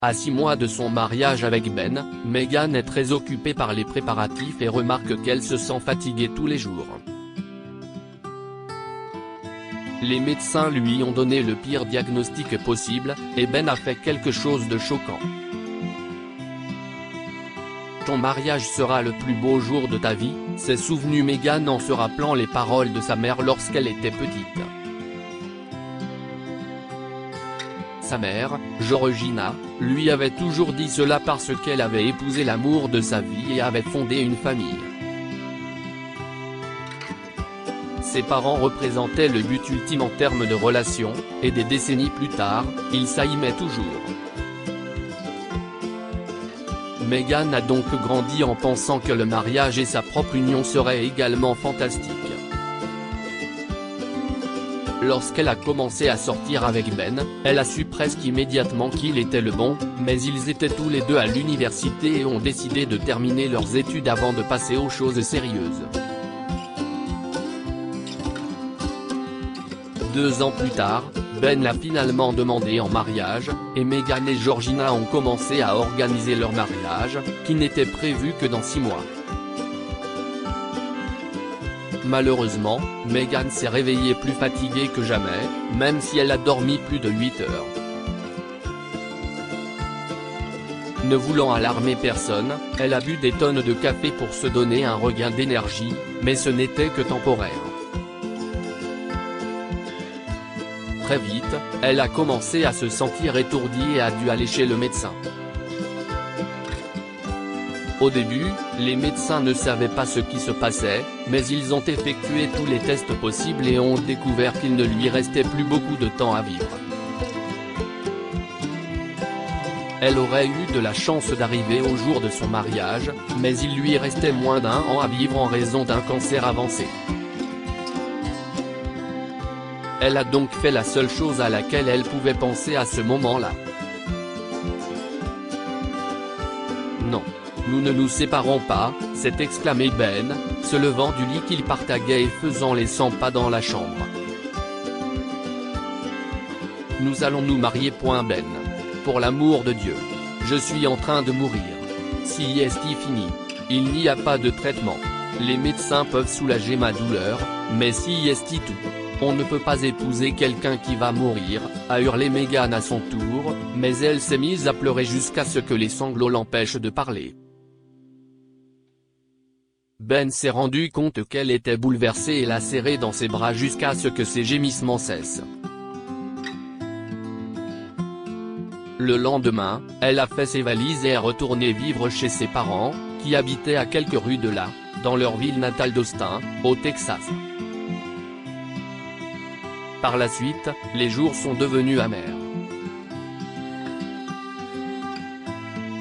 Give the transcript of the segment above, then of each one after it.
À 6 mois de son mariage avec Ben, Meghan est très occupée par les préparatifs et remarque qu'elle se sent fatiguée tous les jours. Les médecins lui ont donné le pire diagnostic possible, et Ben a fait quelque chose de choquant. Ton mariage sera le plus beau jour de ta vie, s'est souvenu Meghan en se rappelant les paroles de sa mère lorsqu'elle était petite. Sa mère, Georgina, lui avait toujours dit cela parce qu'elle avait épousé l'amour de sa vie et avait fondé une famille. Ses parents représentaient le but ultime en termes de relations, et des décennies plus tard, ils s'aimaient toujours. Meghan a donc grandi en pensant que le mariage et sa propre union seraient également fantastiques. Lorsqu'elle a commencé à sortir avec Ben, elle a su presque immédiatement qu'il était le bon, mais ils étaient tous les deux à l'université et ont décidé de terminer leurs études avant de passer aux choses sérieuses. 2 ans plus tard, Ben l'a finalement demandé en mariage, et Meghan et Georgina ont commencé à organiser leur mariage, qui n'était prévu que dans 6 mois. Malheureusement, Meghan s'est réveillée plus fatiguée que jamais, même si elle a dormi plus de 8 heures. Ne voulant alarmer personne, elle a bu des tonnes de café pour se donner un regain d'énergie, mais ce n'était que temporaire. Très vite, elle a commencé à se sentir étourdie et a dû aller chez le médecin. Au début, les médecins ne savaient pas ce qui se passait, mais ils ont effectué tous les tests possibles et ont découvert qu'il ne lui restait plus beaucoup de temps à vivre. Elle aurait eu de la chance d'arriver au jour de son mariage, mais il lui restait moins d'1 an à vivre en raison d'un cancer avancé. Elle a donc fait la seule chose à laquelle elle pouvait penser à ce moment-là. Non. Nous ne nous séparons pas, s'est exclamé Ben, se levant du lit qu'il partageait et faisant les 100 pas dans la chambre. Nous allons nous marier. Ben. Pour l'amour de Dieu. Je suis en train de mourir. Si est fini. Il n'y a pas de traitement. Les médecins peuvent soulager ma douleur, mais si est tout. On ne peut pas épouser quelqu'un qui va mourir, a hurlé Meghan à son tour, mais elle s'est mise à pleurer jusqu'à ce que les sanglots l'empêchent de parler. Ben s'est rendu compte qu'elle était bouleversée et l'a serrée dans ses bras jusqu'à ce que ses gémissements cessent. Le lendemain, elle a fait ses valises et est retournée vivre chez ses parents, qui habitaient à quelques rues de là, dans leur ville natale d'Austin, au Texas. Par la suite, les jours sont devenus amers.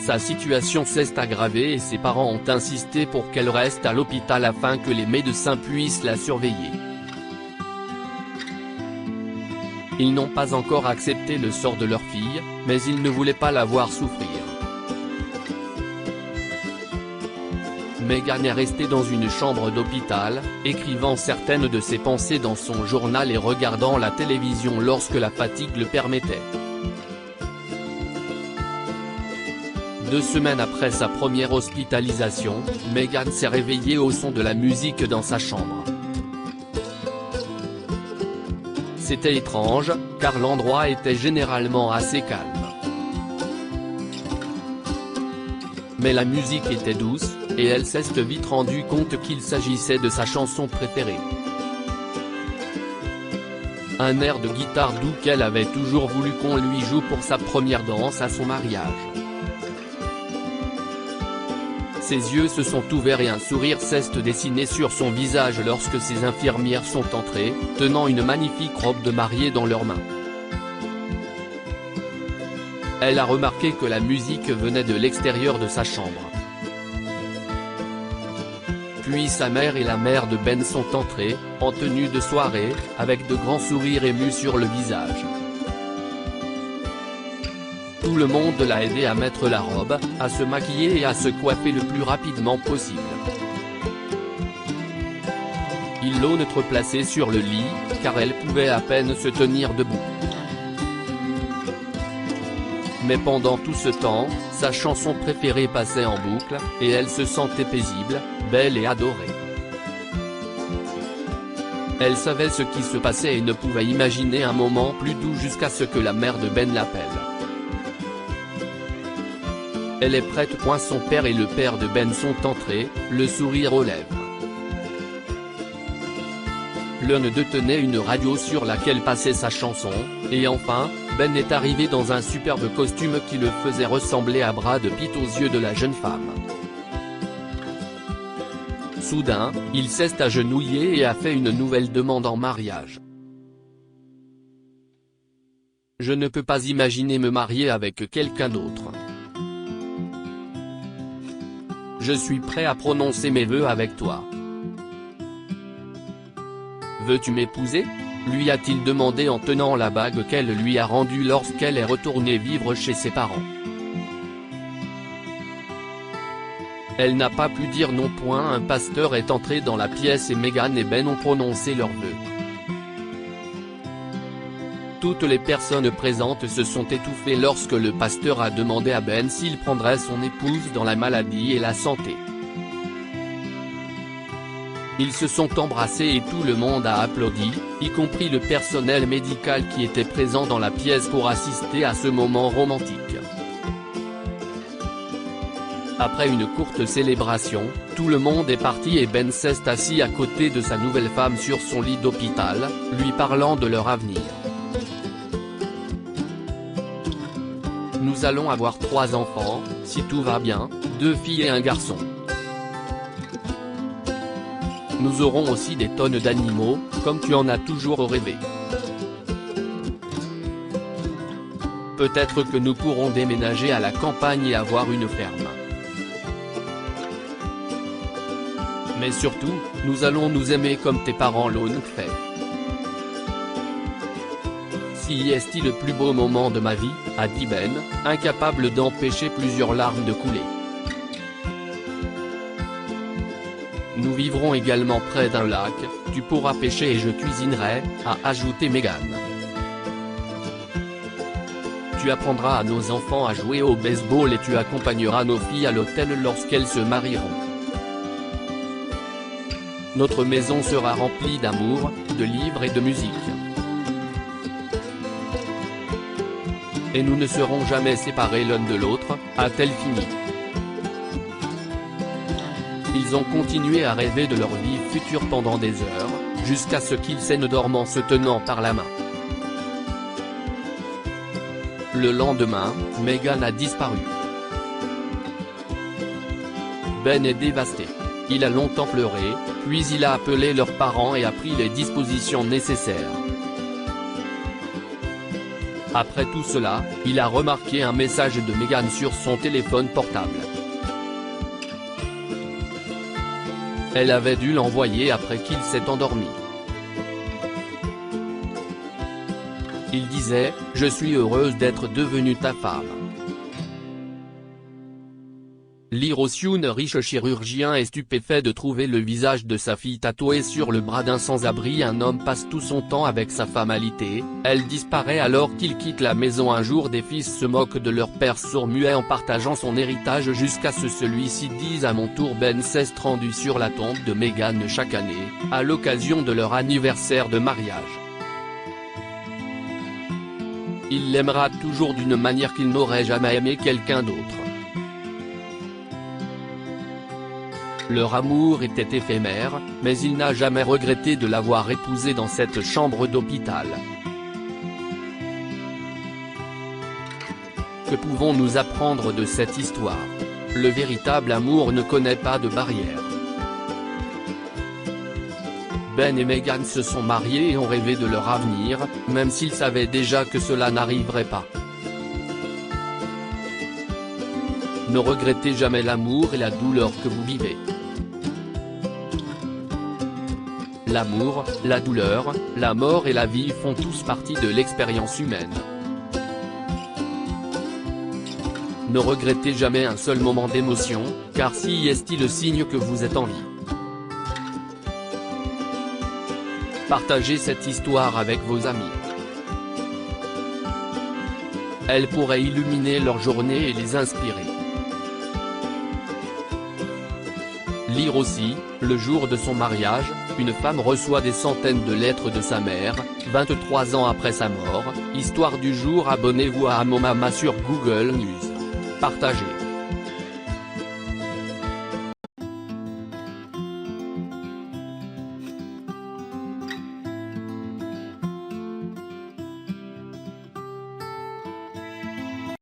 Sa situation s'est aggravée et ses parents ont insisté pour qu'elle reste à l'hôpital afin que les médecins puissent la surveiller. Ils n'ont pas encore accepté le sort de leur fille, mais ils ne voulaient pas la voir souffrir. Meghan est restée dans une chambre d'hôpital, écrivant certaines de ses pensées dans son journal et regardant la télévision lorsque la fatigue le permettait. 2 semaines après sa première hospitalisation, Meghan s'est réveillée au son de la musique dans sa chambre. C'était étrange, car l'endroit était généralement assez calme. Mais la musique était douce, et elle s'est vite rendue compte qu'il s'agissait de sa chanson préférée. Un air de guitare doux qu'elle avait toujours voulu qu'on lui joue pour sa première danse à son mariage. Ses yeux se sont ouverts et un sourire s'est dessiné sur son visage lorsque ses infirmières sont entrées, tenant une magnifique robe de mariée dans leurs mains. Elle a remarqué que la musique venait de l'extérieur de sa chambre. Puis sa mère et la mère de Ben sont entrées, en tenue de soirée, avec de grands sourires émus sur le visage. Tout le monde l'a aidé à mettre la robe, à se maquiller et à se coiffer le plus rapidement possible. Ils l'ont placée sur le lit, car elle pouvait à peine se tenir debout. Mais pendant tout ce temps, sa chanson préférée passait en boucle, et elle se sentait paisible, belle et adorée. Elle savait ce qui se passait et ne pouvait imaginer un moment plus doux jusqu'à ce que la mère de Ben l'appelle. Elle est prête. Son père et le père de Ben sont entrés, le sourire aux lèvres. L'un d'eux tenait une radio sur laquelle passait sa chanson, et enfin, Ben est arrivé dans un superbe costume qui le faisait ressembler à Brad Pitt aux yeux de la jeune femme. Soudain, il s'est agenouillé et a fait une nouvelle demande en mariage. Je ne peux pas imaginer me marier avec quelqu'un d'autre. Je suis prêt à prononcer mes vœux avec toi. Veux-tu m'épouser ? Lui a-t-il demandé en tenant la bague qu'elle lui a rendue lorsqu'elle est retournée vivre chez ses parents. Elle n'a pas pu dire non. Un pasteur est entré dans la pièce et Meghan et Ben ont prononcé leurs vœux. Toutes les personnes présentes se sont étouffées lorsque le pasteur a demandé à Ben s'il prendrait son épouse dans la maladie et la santé. Ils se sont embrassés et tout le monde a applaudi, y compris le personnel médical qui était présent dans la pièce pour assister à ce moment romantique. Après une courte célébration, tout le monde est parti et Ben s'est assis à côté de sa nouvelle femme sur son lit d'hôpital, lui parlant de leur avenir. Nous allons avoir 3 enfants, si tout va bien, 2 filles et un garçon. Nous aurons aussi des tonnes d'animaux, comme tu en as toujours rêvé. Peut-être que nous pourrons déménager à la campagne et avoir une ferme. Mais surtout, nous allons nous aimer comme tes parents l'ont fait. Si est le plus beau moment de ma vie, a dit Ben, incapable d'empêcher plusieurs larmes de couler. Nous vivrons également près d'un lac, tu pourras pêcher et je cuisinerai, a ajouté Meghan. Tu apprendras à nos enfants à jouer au baseball et tu accompagneras nos filles à l'hôtel lorsqu'elles se marieront. Notre maison sera remplie d'amour, de livres et de musique. Et nous ne serons jamais séparés l'un de l'autre, a-t-elle fini. Ils ont continué à rêver de leur vie future pendant des heures, jusqu'à ce qu'ils s'endorment en se tenant par la main. Le lendemain, Meghan a disparu. Ben est dévasté. Il a longtemps pleuré, puis il a appelé leurs parents et a pris les dispositions nécessaires. Après tout cela, il a remarqué un message de Meghan sur son téléphone portable. Elle avait dû l'envoyer après qu'il s'est endormi. Il disait « Je suis heureuse d'être devenue ta femme ». Lee Rossyoon, riche chirurgien, est stupéfait de trouver le visage de sa fille tatoué sur le bras d'un sans-abri. Un homme passe tout son temps avec sa femme alitée, elle disparaît alors qu'il quitte la maison un jour. Des fils se moquent de leur père sourd-muet en partageant son héritage jusqu'à ce que celui-ci dise à mon tour. Ben s'est rendu sur la tombe de Meghan chaque année, à l'occasion de leur anniversaire de mariage. Il l'aimera toujours d'une manière qu'il n'aurait jamais aimé quelqu'un d'autre. Leur amour était éphémère, mais il n'a jamais regretté de l'avoir épousée dans cette chambre d'hôpital. Que pouvons-nous apprendre de cette histoire? Le véritable amour ne connaît pas de barrière. Ben et Meghan se sont mariés et ont rêvé de leur avenir, même s'ils savaient déjà que cela n'arriverait pas. Ne regrettez jamais l'amour et la douleur que vous vivez. L'amour, la douleur, la mort et la vie font tous partie de l'expérience humaine. Ne regrettez jamais un seul moment d'émotion, car si est le signe que vous êtes en vie. Partagez cette histoire avec vos amis. elles pourraient illuminer leur journée et les inspirer. Lire aussi, le jour de son mariage, une femme reçoit des centaines de lettres de sa mère, 23 ans après sa mort. Histoire du jour. Abonnez-vous à Amomama sur Google News. Partagez.